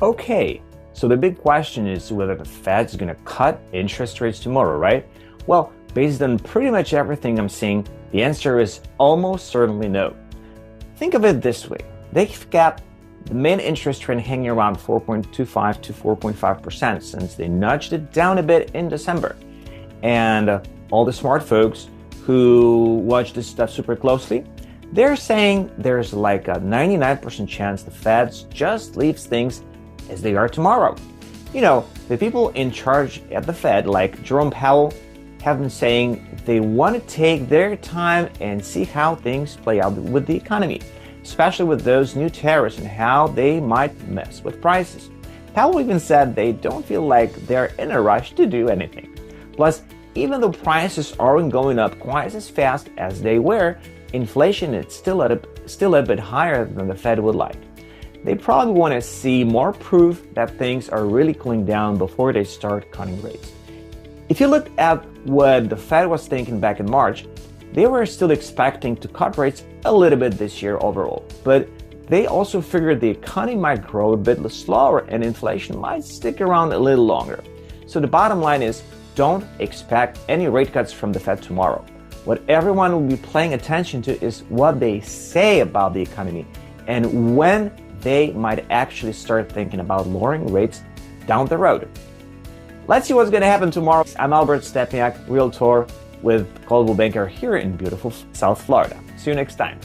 Okay, so the big question is whether the Fed's going to cut interest rates tomorrow, right? Well, based on pretty much everything I'm seeing, the answer is almost certainly no. Think of it this way. They've kept the main interest rate hanging around 4.25 to 4.5% since they nudged it down a bit in December. And all the smart folks who watch this stuff super closely, they're saying there's like a 99% chance the Fed just leaves things as they are tomorrow. You know, the people in charge at the Fed, like Jerome Powell, have been saying they want to take their time and see how things play out with the economy, especially with those new tariffs and how they might mess with prices. Powell even said they don't feel like they're in a rush to do anything. Plus, even though prices aren't going up quite as fast as they were, inflation is still a bit higher than the Fed would like. They probably want to see more proof that things are really cooling down before they start cutting rates. If you look at what the Fed was thinking back in March, they were still expecting to cut rates a little bit this year overall, but they also figured the economy might grow a bit slower and inflation might stick around a little longer. So the bottom line is, don't expect any rate cuts from the Fed tomorrow. What everyone will be paying attention to is what they say about the economy and when they might actually start thinking about lowering rates down the road. Let's see what's going to happen tomorrow. I'm Albert Stepniak, Realtor with Coldwell Banker here in beautiful South Florida. See you next time.